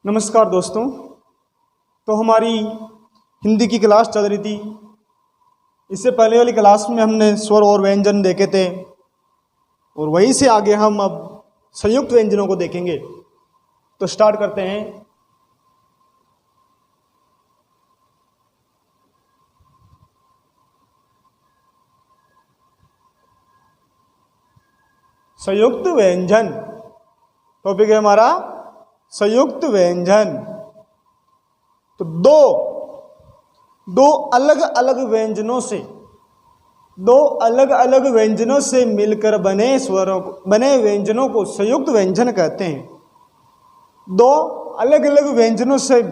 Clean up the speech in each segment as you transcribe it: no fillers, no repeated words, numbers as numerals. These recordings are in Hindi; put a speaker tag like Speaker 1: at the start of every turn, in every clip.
Speaker 1: नमस्कार दोस्तों। तो हमारी हिंदी की क्लास चल रही थी। इससे पहले वाली क्लास में हमने स्वर और व्यंजन देखे थे और वहीं से आगे हम अब संयुक्त व्यंजनों को देखेंगे। तो स्टार्ट करते हैं। संयुक्त व्यंजन टॉपिक है हमारा संयुक्त व्यंजन। तो दो अलग अलग व्यंजनों से मिलकर बने व्यंजनों को संयुक्त व्यंजन कहते हैं। दो अलग अलग व्यंजनों से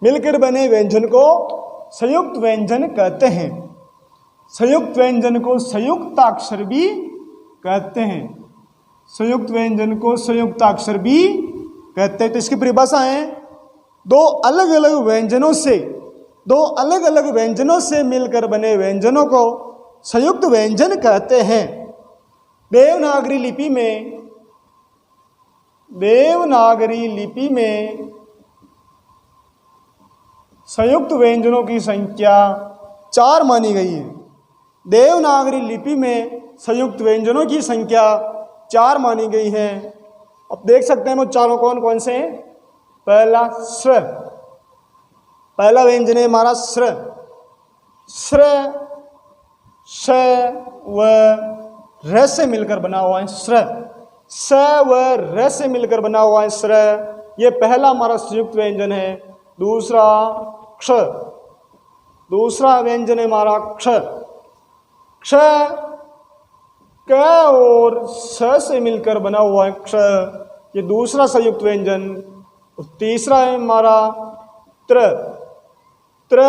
Speaker 1: मिलकर बने व्यंजन को संयुक्त व्यंजन कहते हैं। संयुक्त व्यंजन को संयुक्ताक्षर भी कहते हैं। संयुक्त व्यंजन को संयुक्ताक्षर भी कहते हैं। तो इसकी परिभाषा है दो अलग अलग व्यंजनों से मिलकर बने व्यंजनों को संयुक्त व्यंजन कहते हैं। देवनागरी लिपि में संयुक्त व्यंजनों की संख्या 4 मानी गई है। देवनागरी लिपि में संयुक्त व्यंजनों की संख्या 4 मानी गई है। अब देख सकते हैं वो चारों कौन कौन से हैं। पहला स्र, पहला व्यंजन है हमारा स्र। स्र श व र से मिलकर बना हुआ है। स्र स व र से मिलकर बना हुआ है स्र। ये पहला हमारा संयुक्त व्यंजन है। दूसरा क्ष, दूसरा व्यंजन है हमारा क्ष। क्ष क और स से मिलकर बना हुआ है क्ष। ये दूसरा संयुक्त व्यंजन। और तीसरा है हमारा त्र। त्र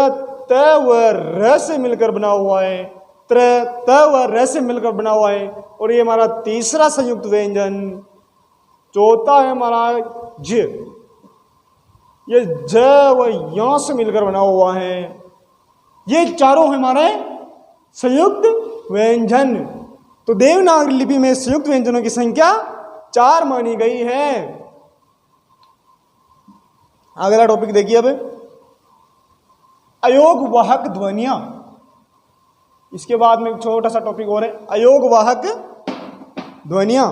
Speaker 1: त व र से मिलकर बना हुआ है। त्र त व र से मिलकर बना हुआ है और ये हमारा तीसरा संयुक्त व्यंजन। चौथा है हमारा ज। ये ज व य से मिलकर बना हुआ है। ये चारों हमारे संयुक्त व्यंजन। तो देवनागरी लिपि में संयुक्त व्यंजनों की संख्या 4 मानी गई है। अगला टॉपिक देखिए अब अयोग वाहक ध्वनियां। इसके बाद में एक छोटा सा टॉपिक और है अयोग वाहक ध्वनियां।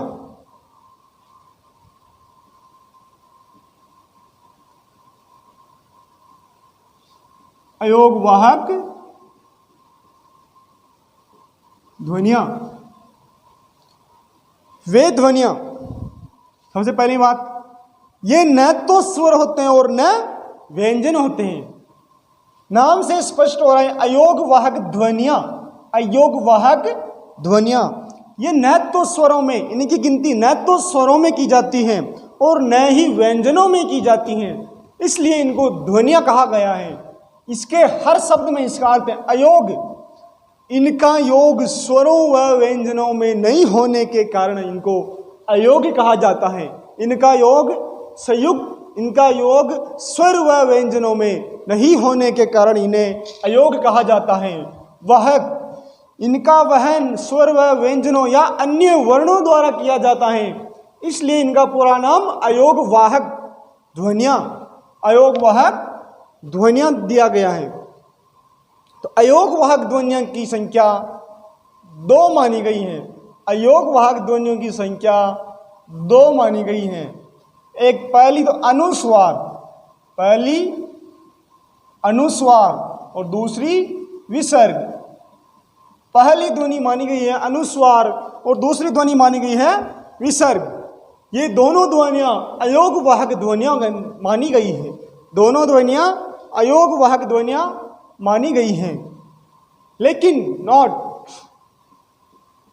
Speaker 1: अयोग वाहक ध्वनियां, वे ध्वनियां, सबसे पहली बात, ये न तो स्वर होते हैं और न व्यंजन होते हैं। नाम से स्पष्ट हो रहा है अयोग वाहक ध्वनियां। अयोग वाहक ध्वनियां ये न तो स्वरों में, इनकी गिनती न तो स्वरों में की जाती है और न ही व्यंजनों में की जाती हैं, इसलिए इनको ध्वनियां कहा गया है। इसके हर शब्द में इसका अर्थ है अयोग। इनका योग स्वरों व व्यंजनों में नहीं होने के कारण इनको अयोग कहा जाता है। इनका योग स्वर व व्यंजनों में नहीं होने के कारण इन्हें अयोग कहा जाता है। वाहक, इनका वहन स्वर व व्यंजनों या अन्य वर्णों द्वारा किया जाता है, इसलिए इनका पूरा नाम अयोग वाहक ध्वनियां दिया गया है। तो अयोग वाहक ध्वनियों की संख्या 2 मानी गई है। अयोग वाहक ध्वनियों की संख्या 2 मानी गई है। एक पहली तो अनुस्वार, पहली अनुस्वार और दूसरी विसर्ग। पहली ध्वनि मानी गई है अनुस्वार और दूसरी ध्वनि मानी गई है विसर्ग। ये दोनों ध्वनियां अयोग वाहक ध्वनियां मानी गई है। दोनों ध्वनियां अयोग वाहक ध्वनियां मानी गई हैं। लेकिन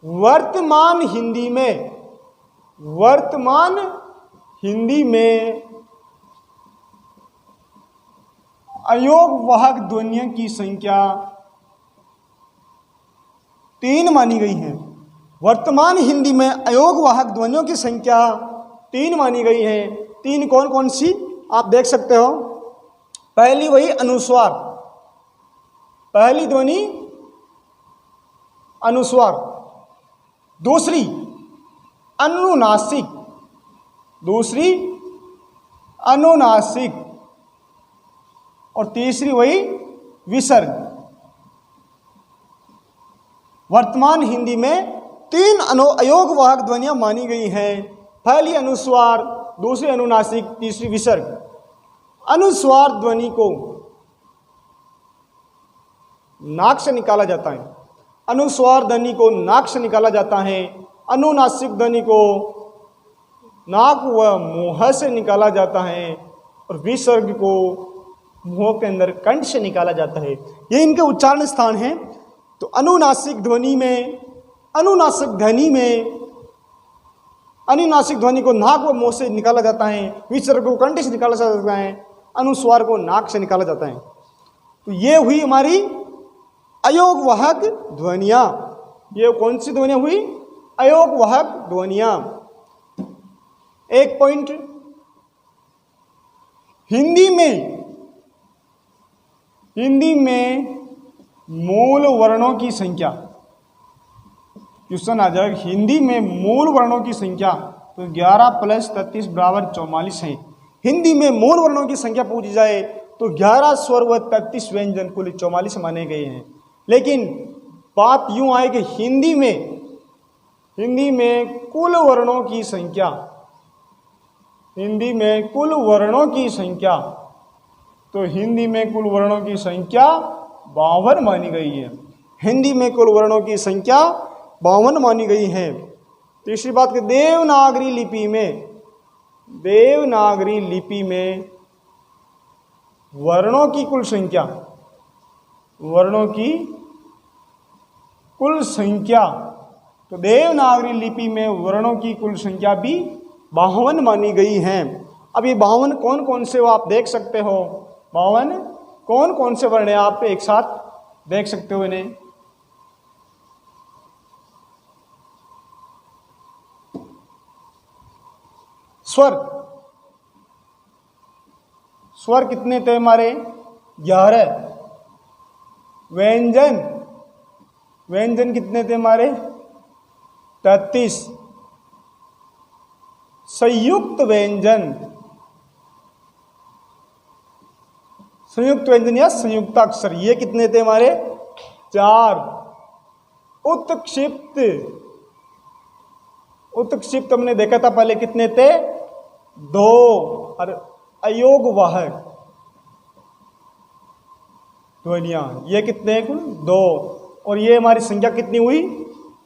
Speaker 1: वर्तमान हिंदी में अयोग वाहक ध्वनियों की संख्या 3 मानी गई है। वर्तमान हिंदी में अयोग वाहक ध्वनियों की संख्या 3 मानी गई है। 3 कौन कौन सी आप देख सकते हो। पहली वही अनुस्वार, पहली ध्वनि अनुस्वार। दूसरी अनुनासिक, दूसरी अनुनासिक, और तीसरी वही विसर्ग। वर्तमान हिंदी में 3 अयोगवाहक ध्वनियां मानी गई हैं। पहली अनुस्वार, दूसरी अनुनासिक, तीसरी विसर्ग। अनुस्वार ध्वनि को नाक से निकाला जाता है, अनुस्वार ध्वनि को नाक से निकाला जाता है। अनुनासिक ध्वनि को नाक व मुंह से निकाला जाता है, और विसर्ग को मुंह के अंदर कंठ से निकाला जाता है। ये इनके उच्चारण स्थान हैं। तो अनुनासिक ध्वनि को नाक व मुंह से निकाला जाता है, विसर्ग को कंठ से निकाला जाता है, अनुस्वार को नाक से निकाला जाता है। तो ये हुई हमारी अयोगवाहक ध्वनियां। ये कौन सी ध्वनियां हुई? अयोगवाहक ध्वनियां। एक पॉइंट, हिंदी में मूल वर्णों की संख्या, क्वेश्चन आ जाएगा हिंदी में मूल वर्णों की संख्या, तो 11 + 33 = 44 है। हिंदी में मूल वर्णों की संख्या पूछी जाए तो 11 स्वर व 33 व्यंजन कुल 44 माने गए हैं। लेकिन बात यूं आए कि हिंदी में कुल वर्णों की संख्या, हिंदी में कुल वर्णों की संख्या, तो हिंदी में कुल वर्णों की संख्या 52 मानी गई है। हिंदी में कुल वर्णों की संख्या 52 मानी गई है। तीसरी बात कि देवनागरी लिपि में वर्णों की कुल संख्या, तो देवनागरी लिपि में वर्णों की कुल संख्या भी 52 मानी गई हैं। अब ये 52 कौन कौन से वो आप देख सकते हो, 52 कौन कौन से वर्ण हैं, आप एक साथ देख सकते हो इन्हें। स्वर कितने थे हमारे? 11। व्यंजन कितने थे हमारे? 33। संयुक्त व्यंजन या संयुक्ताक्षर ये कितने थे हमारे? 4। उत्क्षिप्त हमने देखा था पहले, कितने थे? 2। और अयोगवाहक ध्वनियां ये कितने हैं? कुल 2। और ये हमारी संख्या कितनी हुई?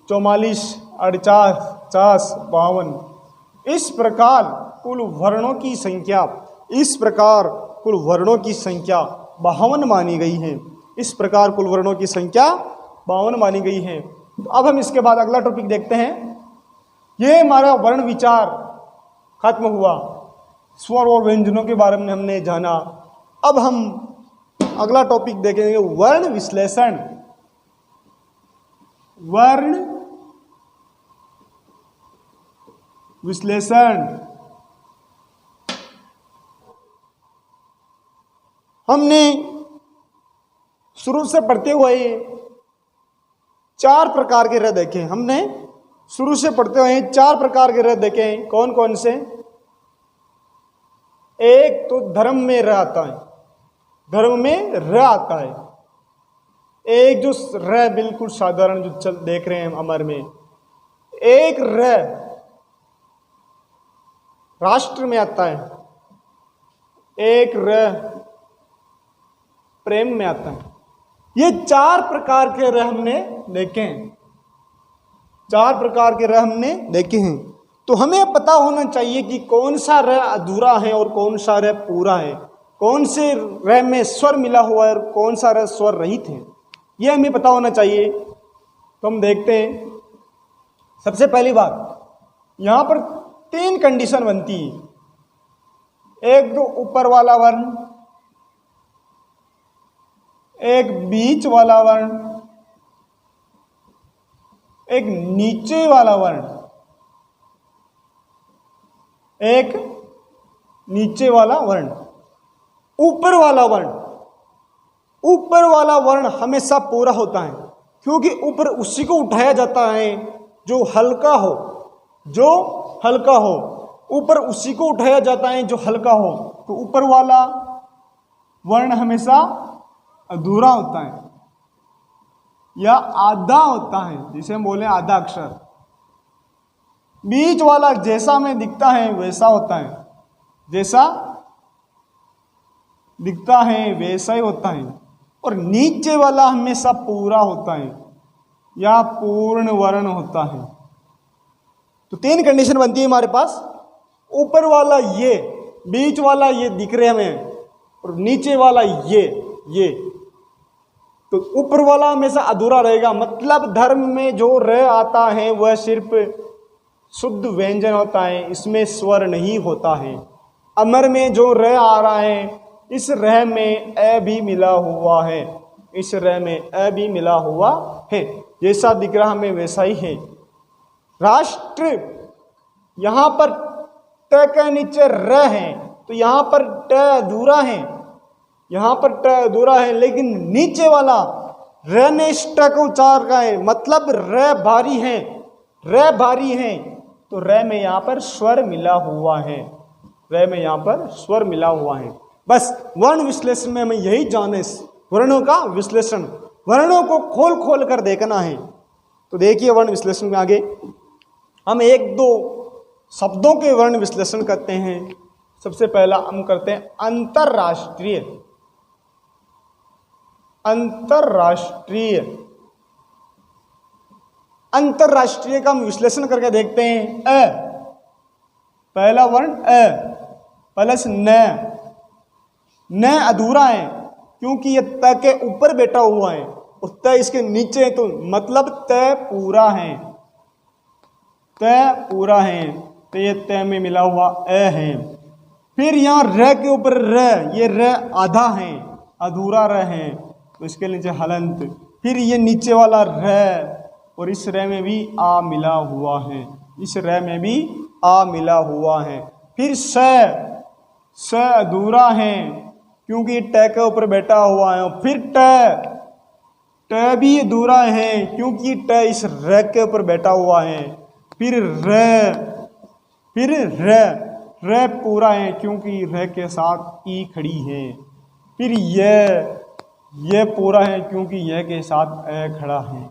Speaker 1: 44, 48, 50, 52। इस प्रकार कुल वर्णों की संख्या 52 मानी गई है। इस प्रकार कुल वर्णों की संख्या 52 मानी गई है। तो अब हम इसके बाद अगला टॉपिक देखते हैं। ये हमारा वर्ण विचार खत्म हुआ, स्वर और व्यंजनों के बारे में हमने जाना। अब हम अगला टॉपिक देखेंगे वर्ण विश्लेषण। हमने शुरू से पढ़ते हुए 4 प्रकार के र देखे। शुरू से पढ़ते हुए 4 प्रकार के र देखे। कौन कौन से? एक तो धर्म में र आता है, एक जो र बिल्कुल साधारण जो देख रहे हैं अमर में। एक र राष्ट्र में आता है, एक र प्रेम में आता है। ये 4 प्रकार के र हमने देखे हैं। 4 प्रकार के र हमने देखे हैं। तो हमें पता होना चाहिए कि कौन सा र अधूरा है और कौन सा र पूरा है, कौन से र में स्वर मिला हुआ है और कौन सा र स्वर रहित है, ये हमें पता होना चाहिए। तो हम देखते हैं। सबसे पहली बात, यहाँ पर 3 कंडीशन बनती है। एक तो ऊपर वाला वर्ण, एक बीच वाला वर्ण, एक नीचे वाला वर्ण, एक नीचे वाला वर्ण। ऊपर वाला वर्ण हमेशा पूरा होता है, क्योंकि ऊपर उसी को उठाया जाता है जो हल्का हो। ऊपर उसी को उठाया जाता है जो हल्का हो। तो ऊपर वाला वर्ण हमेशा अधूरा होता है या आधा होता है, जिसे हम बोले आधा अक्षर। बीच वाला जैसा हमें दिखता है वैसा होता है, जैसा दिखता है वैसा ही होता है। और नीचे वाला हमेशा पूरा होता है या पूर्ण वर्ण होता है। तो 3 कंडीशन बनती है हमारे पास। ऊपर वाला ये, बीच वाला ये दिख रहे हमें, और नीचे वाला ये। तो ऊपर वाला हमेशा अधूरा रहेगा। मतलब धर्म में जो र आता है वह सिर्फ शुद्ध व्यंजन होता है, इसमें स्वर नहीं होता है। अमर में जो र आ रहा है, इस र में अ भी मिला हुआ है, इस र में अ भी मिला हुआ है। जैसा दिख रहा हमें वैसा ही है। राष्ट्र, यहां पर ट के नीचे र है, तो यहां पर ट अधूरा है, यहां पर ट अधूरा है। लेकिन नीचे वाला र ने इस ट को उच्चार का है, मतलब र भारी है, र भारी है। तो र में यहां पर स्वर मिला हुआ है, र में यहां पर स्वर मिला हुआ है। बस वर्ण विश्लेषण में हमें यही जाने, वर्णों का विश्लेषण, वर्णों को खोल खोल कर देखना है। तो देखिए वर्ण विश्लेषण में आगे हम 1-2 शब्दों के वर्ण विश्लेषण करते हैं। सबसे पहला हम करते हैं अंतरराष्ट्रीय। अंतरराष्ट्रीय, अंतरराष्ट्रीय का हम विश्लेषण करके देखते हैं। अ, पहला वर्ण अ प्लस न अधूरा है क्योंकि ये त के ऊपर बैठा हुआ है और त इसके नीचे है, तो मतलब त पूरा है, त पूरा है। तो ये त में मिला हुआ अ है। फिर यहाँ र के ऊपर र, ये र आधा है, अधूरा र है, तो इसके नीचे हलंत। फिर ये नीचे वाला र, और इस र में भी आ मिला हुआ है, इस र में भी आ मिला हुआ है। फिर स अधूरा है क्योंकि ट के ऊपर बैठा हुआ है। फिर ट भी अधूरा है क्योंकि ट इस र के ऊपर बैठा हुआ है। फिर र पूरा है क्योंकि र के साथ ई खड़ी है। फिर ये पूरा है क्योंकि यह के साथ अ खड़ा है।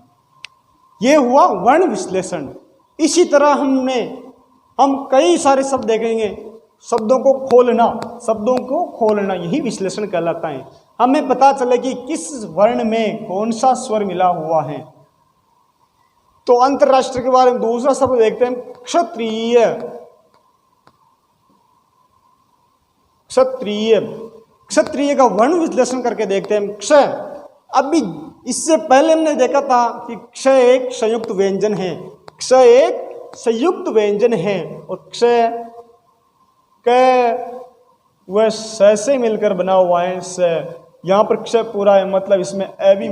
Speaker 1: ये हुआ वर्ण विश्लेषण। इसी तरह हम कई सारे शब्द देखेंगे। शब्दों को खोलना यही विश्लेषण कहलाता है। हमें पता चले कि किस वर्ण में कौन सा स्वर मिला हुआ है। तो अंतरराष्ट्रीय के बारे में दूसरा शब्द देखते हैं, क्षत्रिय। क्षत्रिय का वर्ण विश्लेषण करके देखते हैं। क्ष, अभी इससे पहले हमने देखा था कि क्ष एक संयुक्त व्यंजन है, क्ष एक संयुक्त व्यंजन है, और क्ष वह स से मिलकर बना हुआ है। स यहाँ पर क्ष पूरा है, मतलब इसमें अ भी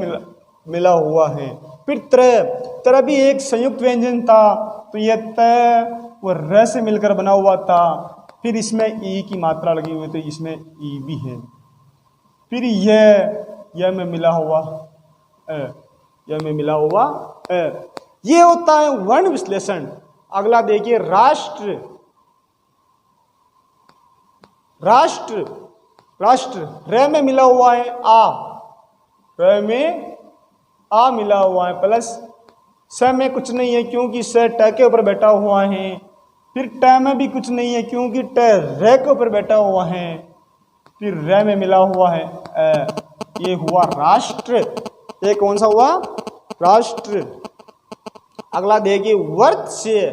Speaker 1: मिला हुआ है। फिर त्र भी एक संयुक्त व्यंजन था, तो यह त व र से मिलकर बना हुआ था। फिर इसमें ई की मात्रा लगी हुई, तो इसमें ई भी है। फिर यह में मिला हुआ अ, यह में मिला हुआ अ। ये होता है वर्ण विश्लेषण। अगला देखिए राष्ट्र। राष्ट्र र में मिला हुआ है आ, र में आ मिला हुआ है, प्लस स में कुछ नहीं है क्योंकि स ट के ऊपर बैठा हुआ है। फिर ट में भी कुछ नहीं है क्योंकि ट र के ऊपर बैठा हुआ है। फिर र में मिला हुआ है ये हुआ राष्ट्र। ये कौन सा हुआ? राष्ट्र। अगला देखिए वृत्स्य।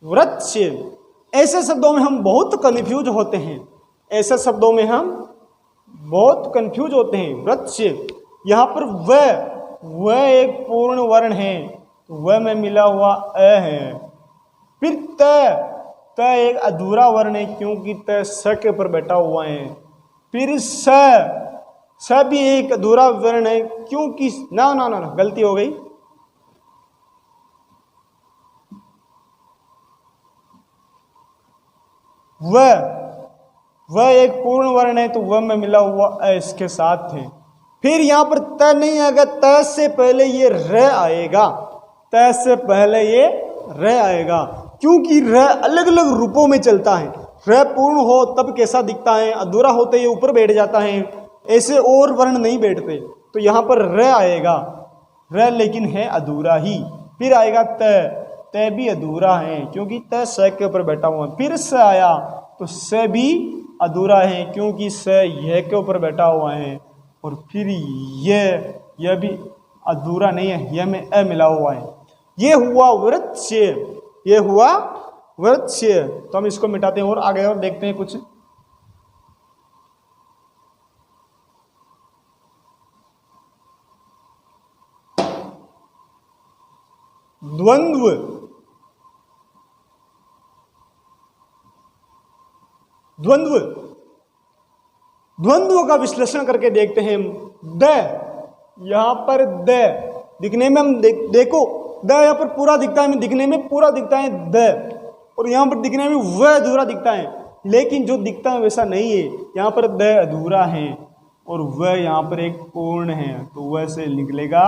Speaker 1: वृत्स्य, ऐसे शब्दों में हम बहुत कंफ्यूज होते हैं, ऐसे शब्दों में हम बहुत कंफ्यूज होते हैं। वृत्स्य, यहाँ पर व एक पूर्ण वर्ण है, तो व में मिला हुआ अ है। फिर त एक अधूरा वर्ण है क्योंकि त स के ऊपर बैठा हुआ है। फिर स भी एक अधूरा वर्ण है क्योंकि ना गलती हो गई। वह एक पूर्ण वर्ण है, तो वह में मिला हुआ अ इसके साथ है। फिर यहां पर त नहीं आएगा, त से पहले ये र आएगा, त से पहले ये र आएगा, क्योंकि र अलग अलग रूपों में चलता है। र पूर्ण हो तब कैसा दिखता है, अधूरा होते ये ऊपर बैठ जाता है, ऐसे और वर्ण नहीं बैठते, तो यहाँ पर र आएगा। र लेकिन है अधूरा ही। फिर आएगा त भी अधूरा है क्योंकि त स के ऊपर बैठा हुआ है। फिर स आया तो स भी अधूरा है क्योंकि स यह के ऊपर बैठा हुआ है। और फिर यह भी अधूरा नहीं है, यह में अ मिला हुआ है। ये हुआ वृक्ष, ये हुआ वृक्ष। तो हम इसको मिटाते हैं और आगे और देखते हैं कुछ। द्वंद्व, द्वंद्व, द्वंद्व का विश्लेषण करके देखते हैं। द, यहां पर द दिखने में हम देखो द यहां पर पूरा दिखता है, दिखने में पूरा दिखता है द, और यहां पर दिखने में वह अधूरा दिखता है, लेकिन जो दिखता है वैसा नहीं है। यहां पर द अधूरा है और वह यहां पर एक पूर्ण है, तो वह से निकलेगा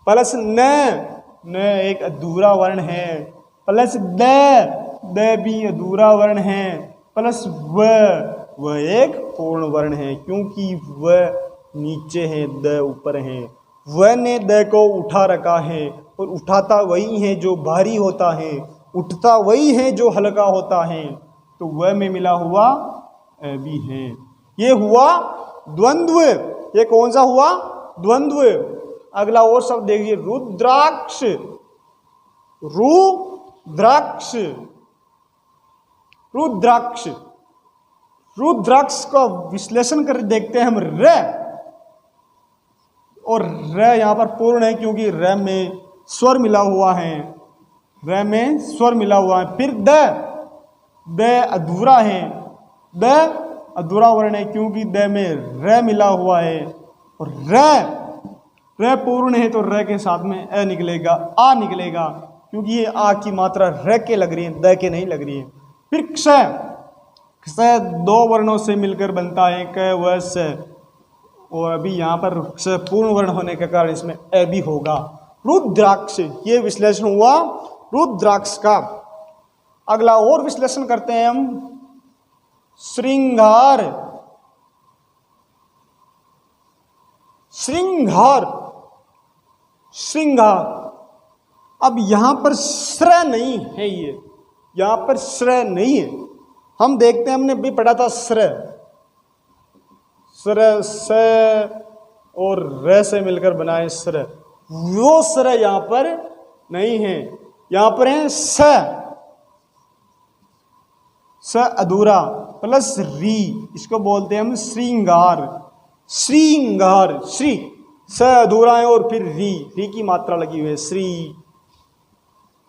Speaker 1: प्लस न एक अधूरा वर्ण है, प्लस द भी अधूरा वर्ण है, प्लस वह एक पूर्ण वर्ण है क्योंकि वह नीचे है, द ऊपर है। वह ने द को उठा रखा है और उठाता वही है जो भारी होता है, उठता वही है जो हल्का होता है, तो वह में मिला हुआ भी है। ये हुआ द्वंद्व। ये कौन सा हुआ? द्वंद्व। अगला और शब्द देखिए, रुद्राक्ष, रुद्राक्ष, रुद्राक्ष। रुद्राक्ष का विश्लेषण कर देखते हैं हम। र, और र यहां पर पूर्ण है क्योंकि र में स्वर मिला हुआ है, र में स्वर मिला हुआ है। फिर द अधूरा है, द अधूरा वर्ण है क्योंकि द में र मिला हुआ है। और र पूर्ण है तो र के साथ में अ निकलेगा, आ निकलेगा, क्योंकि ये आ की मात्रा र के लग रही है, द के नहीं लग रही है। फिर क्ष, क्ष दो वर्णों से मिलकर बनता है, क व स, और अभी यहाँ पर क्ष पूर्ण वर्ण होने के कारण इसमें अ भी होगा। रुद्राक्ष, ये विश्लेषण हुआ रुद्राक्ष का। अगला और विश्लेषण करते हैं हम। श्रृंगार, श्रृंगार, श्रृंगार। अब यहां पर श्र नहीं है, ये यहां पर श्र नहीं है। हम देखते हैं, हमने भी पढ़ा था श्र, श्र स और र से मिलकर बनाए श्र, वो श्र यहां पर नहीं है, यहां पर है स, स अधूरा प्लस री, इसको बोलते हैं हम श्रृंगार। श्रृंगार, श्री स अधूरा है और फिर री की मात्रा लगी हुई है, श्री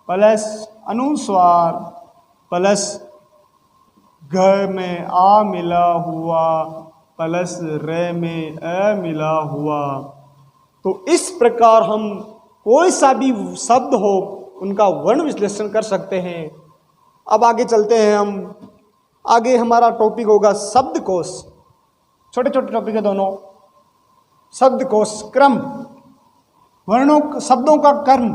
Speaker 1: प्लस अनुस्वार प्लस घ में आ मिला हुआ प्लस र में अ मिला हुआ। तो इस प्रकार हम कोई सा भी शब्द हो उनका वर्ण विश्लेषण कर सकते हैं। अब आगे चलते हैं हम। आगे हमारा टॉपिक होगा शब्दकोश। छोटे छोटे टॉपिक है दोनों। शब्दकोश, क्रम, वर्णों शब्दों का क्रम,